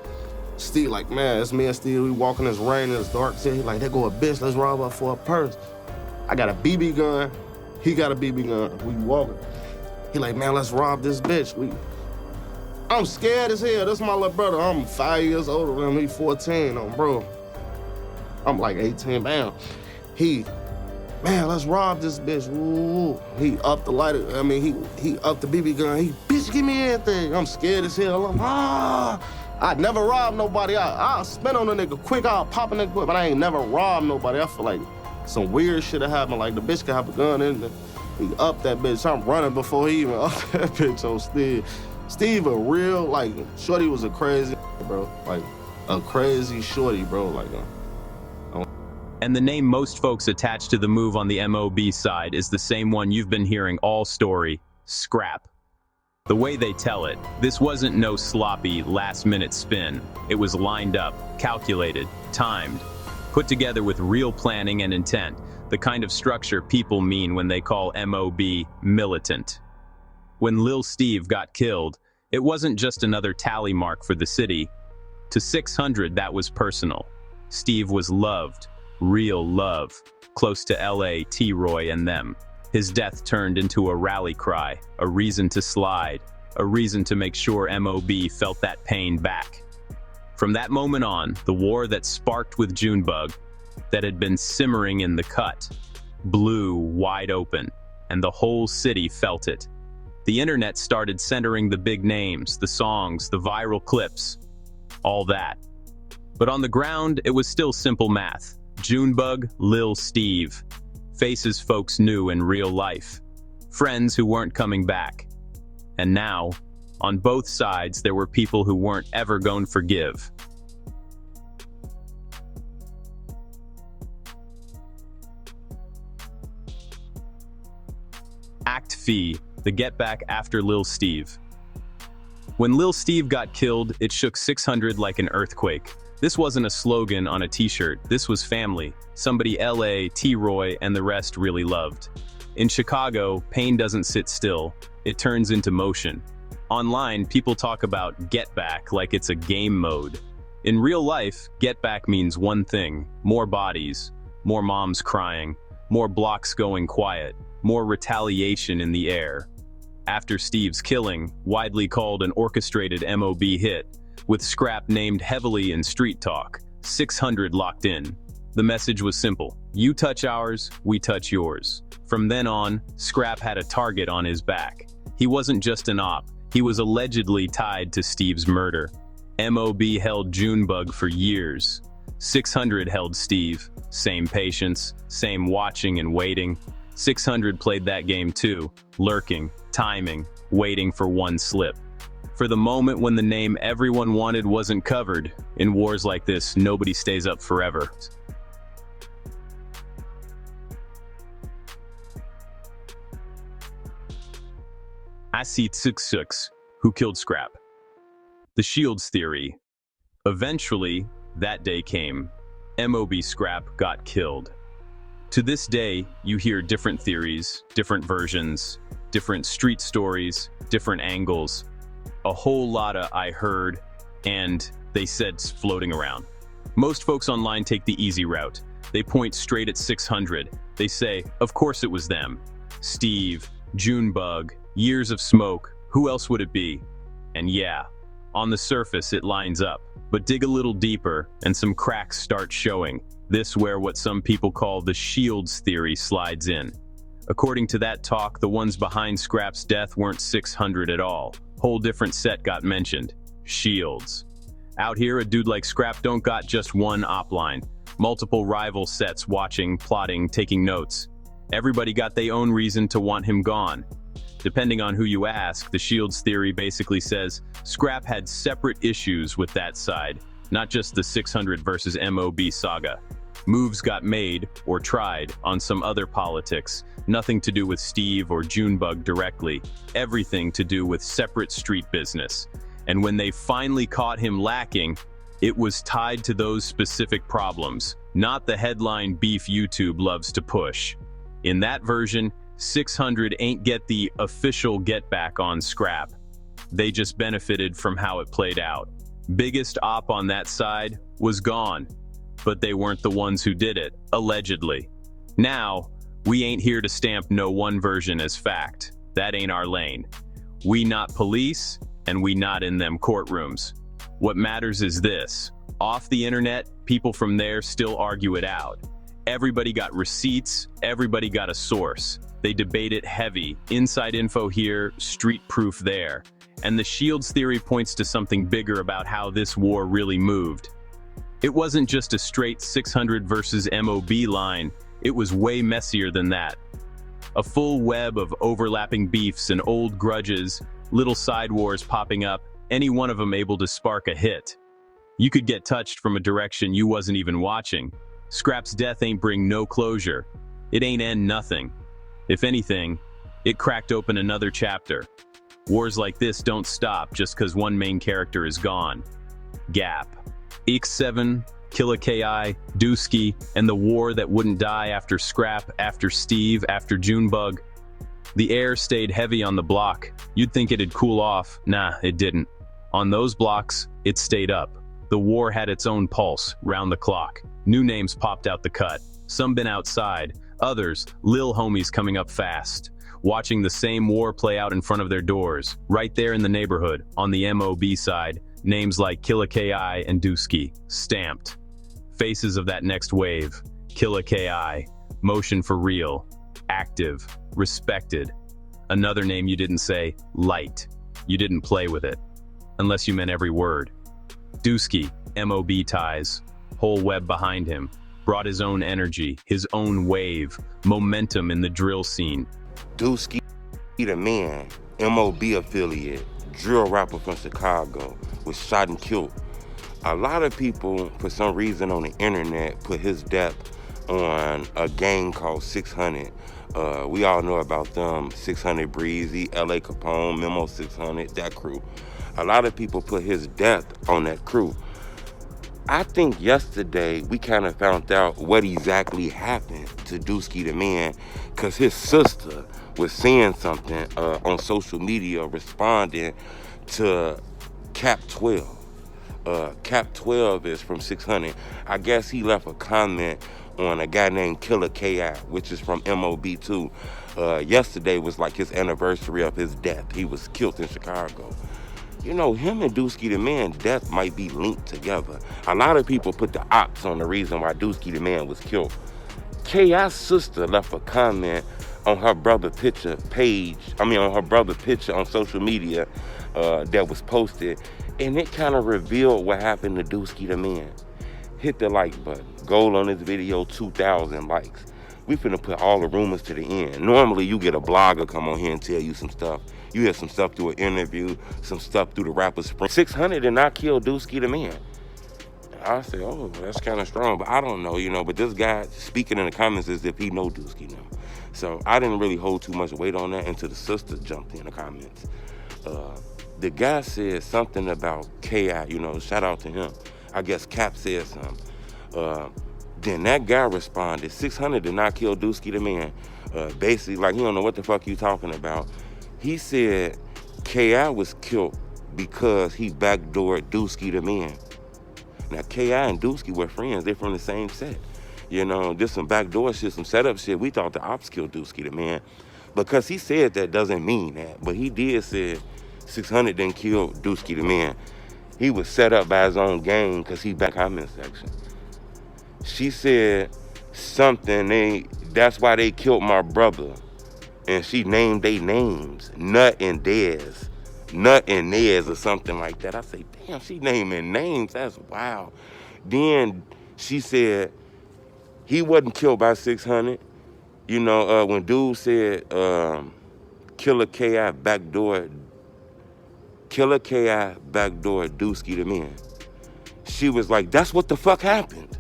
Steve like, man, it's me and Steve. We walking this rain and it's dark. He like, there go a bitch. Let's rob her for a purse. I got a BB gun. He got a BB gun. We walking. He like, man, let's rob this bitch. I'm scared as hell. This is my little brother. I'm 5 years older than him. He 14, bro. I'm like 18, bam. Man, let's rob this bitch. Ooh. He upped the lighter. I mean, he upped the BB gun. Bitch, give me anything. I'm scared as hell. I'd never rob nobody. I'll spin on a nigga quick. I'll pop a nigga quick, but I ain't never robbed nobody. I feel like some weird shit happened. Like the bitch could have a gun in there. He upped that bitch. I'm running before he even upped that bitch on Steve. Steve a real, like, shorty was a crazy, bro. Like, a crazy shorty, bro. Like, And the name most folks attach to the move on the MOB side is the same one you've been hearing all story, Scrap. The way they tell it, this wasn't no sloppy, last-minute spin. It was lined up, calculated, timed, put together with real planning and intent, the kind of structure people mean when they call MOB militant. When Lil Steve got killed, it wasn't just another tally mark for the city. To 600, that was personal. Steve was loved. Real love, close to LA, T-Roy and them. His death turned into a rally cry, a reason to slide, a reason to make sure MOB felt that pain back. From that moment on, the war that sparked with Junebug, that had been simmering in the cut, blew wide open, and the whole city felt it. The internet started centering the big names, the songs, the viral clips, all that. But on the ground, it was still simple math. Junebug, Lil Steve. Faces folks knew in real life. Friends who weren't coming back. And now, on both sides, there were people who weren't ever going to forgive. Act Fee, the get back after Lil Steve. When Lil Steve got killed, it shook 600 like an earthquake. This wasn't a slogan on a t-shirt, this was family. Somebody LA, T-Roy, and the rest really loved. In Chicago, pain doesn't sit still, it turns into motion. Online, people talk about get back like it's a game mode. In real life, get back means one thing: more bodies, more moms crying, more blocks going quiet, more retaliation in the air. After Steve's killing, widely called an orchestrated MOB hit, with Scrap named heavily in street talk, 600 locked in. The message was simple: you touch ours, we touch yours. From then on, Scrap had a target on his back. He wasn't just an op, he was allegedly tied to Steve's murder. MOB held Junebug for years. 600 held Steve. Same patience, same watching and waiting. 600 played that game too, lurking, timing, waiting for one slip. For the moment when the name everyone wanted wasn't covered. In wars like this, nobody stays up forever. I see 6-6, who killed Scrap. The Shields theory. Eventually, that day came. MOB Scrap got killed. To this day, you hear different theories, different versions, different street stories, different angles. A whole lot of I heard, and they said floating around. Most folks online take the easy route. They point straight at 600. They say, of course it was them. Steve, Junebug, years of smoke, who else would it be? And yeah, on the surface it lines up. But dig a little deeper, and some cracks start showing. This where what some people call the Shields theory slides in. According to that talk, the ones behind Scrap's death weren't 600 at all. Whole different set got mentioned. Shields. Out here, a dude like Scrap don't got just one op line. Multiple rival sets watching, plotting, taking notes. Everybody got their own reason to want him gone. Depending on who you ask, the Shields theory basically says Scrap had separate issues with that side, not just the 600 versus MOB saga. Moves got made, or tried, on some other politics, nothing to do with Steve or Junebug directly, everything to do with separate street business. And when they finally caught him lacking, it was tied to those specific problems, not the headline beef YouTube loves to push. In that version, 600 ain't get the official get back on Scrap. They just benefited from how it played out. Biggest op on that side was gone, but they weren't the ones who did it, allegedly. Now, we ain't here to stamp no one version as fact. That ain't our lane. We not police, and we not in them courtrooms. What matters is this. Off the internet, people from there still argue it out. Everybody got receipts, everybody got a source. They debate it heavy, inside info here, street proof there. And the Shields theory points to something bigger about how this war really moved. It wasn't just a straight 600 versus MOB line, it was way messier than that. A full web of overlapping beefs and old grudges, little side wars popping up, any one of them able to spark a hit. You could get touched from a direction you wasn't even watching. Scrap's death ain't bring no closure. It ain't end nothing. If anything, it cracked open another chapter. Wars like this don't stop just cause one main character is gone. Gap. X7, Killa K.I., Dooski, and the war that wouldn't die after Scrap, after Steve, after Junebug. The air stayed heavy on the block. You'd think it'd cool off. Nah, it didn't. On those blocks, it stayed up. The war had its own pulse, round the clock. New names popped out the cut. Some been outside, others, lil homies coming up fast. Watching the same war play out in front of their doors. Right there in the neighborhood, on the MOB side, names like Killa K.I. and Dooski, stamped. Faces of that next wave. Killa K.I., motion for real, active, respected. Another name you didn't say, light. You didn't play with it. Unless you meant every word. Dooski, MOB ties, whole web behind him, brought his own energy, his own wave, momentum in the drill scene. Dooski, the man, MOB affiliate, drill rapper from Chicago, was shot and killed. A lot of people, for some reason on the internet, put his death on a gang called 600. We all know about them, 600 Breezy, LA Capone, Memo 600, that crew. A lot of people put his death on that crew. I think yesterday we kind of found out what exactly happened to Dooski the man, because his sister was saying something on social media, responding to Cap 12. Cap 12 is from 600. I guess he left a comment on a guy named Killa K.I., which is from MOB too. Yesterday was like his anniversary of his death. He was killed in Chicago. You know, him and Dooski the man, death might be linked together. A lot of people put the ops on the reason why Dooski the man was killed. K.I.'s sister left a comment on her brother picture on her brother picture on social media that was posted, and it kind of revealed what happened to Dooski the man. Hit the like button. Goal on this video, 2,000 likes. We finna put all the rumors to the end. Normally you get a blogger come on here and tell you some stuff. You hear some stuff through an interview, some stuff through the rapper Spring. 600 did not kill Dooski the man. I said, oh, that's kind of strong, but I don't know, you know, but this guy speaking in the comments as if he know Dooski now. So I didn't really hold too much weight on that until the sister jumped in the comments. The guy said something about K.I., you know, shout out to him. I guess Cap said something. Then that guy responded, 600 did not kill Dooski the man. Basically, like, he don't know what the fuck you talking about. He said K.I. was killed because he backdoored Dooski the man. Now, K.I. and Dooski were friends. They're from the same set. You know, there's some backdoor shit, some setup shit. We thought the ops killed Dooski the man. Because he said that doesn't mean that. But he did say 600 didn't kill Dooski the man. He was set up by his own gang because he back comment section. She said something, that's why they killed my brother. And she named their names, Nut and Dez. Nut and Nez or something like that. I say, damn, she naming names, that's wild. Then she said he wasn't killed by 600. You know, when dude said Killa K.I. backdoor Dooski the man, she was like, that's what the fuck happened.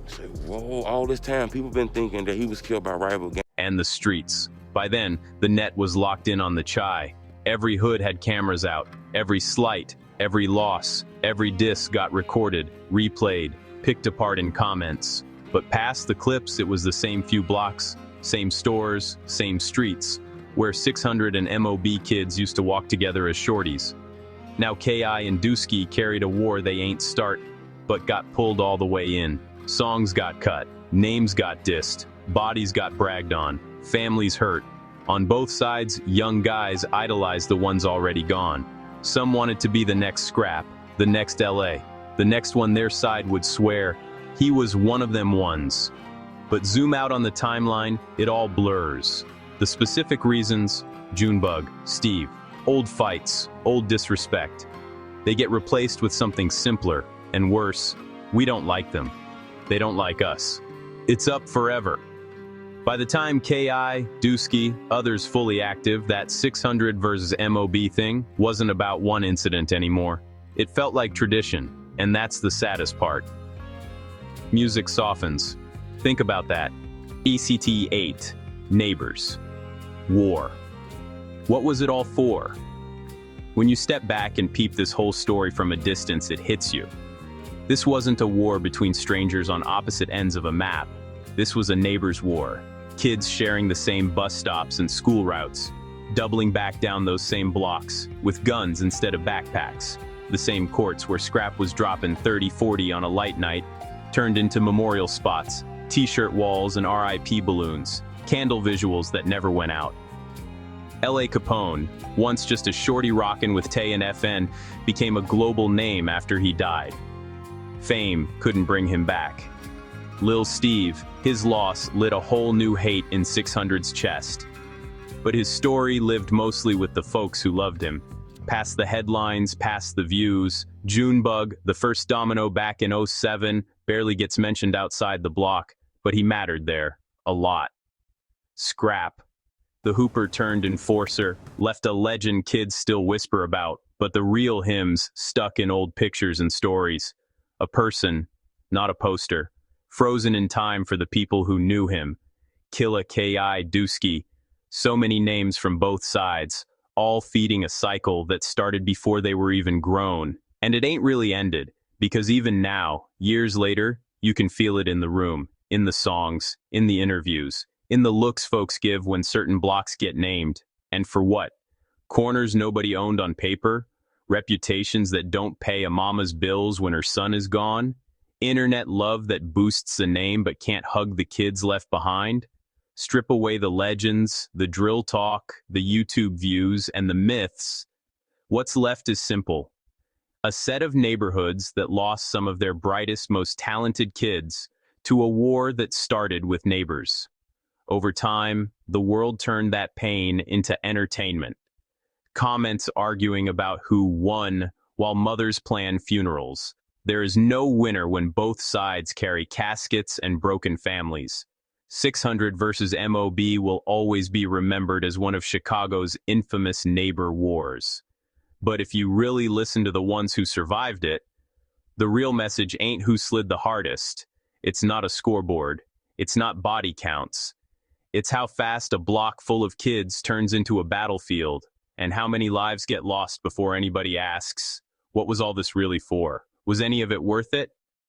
I said, whoa, all this time people been thinking that he was killed by rival gang. And the streets. By then, the net was locked in on the chai. Every hood had cameras out. Every slight, every loss, every diss got recorded, replayed, picked apart in comments. But past the clips, it was the same few blocks, same stores, same streets, where 600 and MOB kids used to walk together as shorties. Now K.I. and Dooski carried a war they ain't start, but got pulled all the way in. Songs got cut, names got dissed, bodies got bragged on, families hurt, On both sides, young guys idolized the ones already gone. Some wanted to be the next Scrap, the next LA, the next one their side would swear he was one of them ones. But zoom out on the timeline, it all blurs. The specific reasons, Junebug, Steve, old fights, old disrespect. They get replaced with something simpler, and worse, we don't like them. They don't like us. It's up forever. By the time K.I., Dooski, others fully active, that 600 versus M.O.B. thing wasn't about one incident anymore. It felt like tradition, and that's the saddest part. Music softens. Think about that. ECT 8, Neighbors, War. What was it all for? When you step back and peep this whole story from a distance, it hits you. This wasn't a war between strangers on opposite ends of a map. This was a neighbor's war. Kids sharing the same bus stops and school routes, doubling back down those same blocks, with guns instead of backpacks. The same courts where Scrap was dropping 30-40 on a light night, turned into memorial spots, t-shirt walls and RIP balloons, candle visuals that never went out. L.A. Capone, once just a shorty rockin' with Tay and FN, became a global name after he died. Fame couldn't bring him back. Lil Steve, his loss lit a whole new hate in 600's chest. But his story lived mostly with the folks who loved him. Past the headlines, past the views, Junebug, the first domino back in 07, barely gets mentioned outside the block, but he mattered there, a lot. Scrap, the hooper turned enforcer, left a legend kids still whisper about, but the real hymns stuck in old pictures and stories. A person, not a poster. Frozen in time for the people who knew him. Killa K.I. Dooski. So many names from both sides, all feeding a cycle that started before they were even grown. And it ain't really ended, because even now, years later, you can feel it in the room, in the songs, in the interviews, in the looks folks give when certain blocks get named. And for what? Corners nobody owned on paper? Reputations that don't pay a mama's bills when her son is gone? Internet love that boosts a name but can't hug the kids left behind? Strip away the legends, the drill talk, the YouTube views, and the myths. What's left is simple. A set of neighborhoods that lost some of their brightest, most talented kids to a war that started with neighbors. Over time, the world turned that pain into entertainment. Comments arguing about who won while mothers plan funerals. There is no winner when both sides carry caskets and broken families. 600 versus M.O.B. will always be remembered as one of Chicago's infamous neighbor wars. But if you really listen to the ones who survived it, the real message ain't who slid the hardest. It's not a scoreboard. It's not body counts. It's how fast a block full of kids turns into a battlefield, and how many lives get lost before anybody asks, what was all this really for? Was any of it worth it?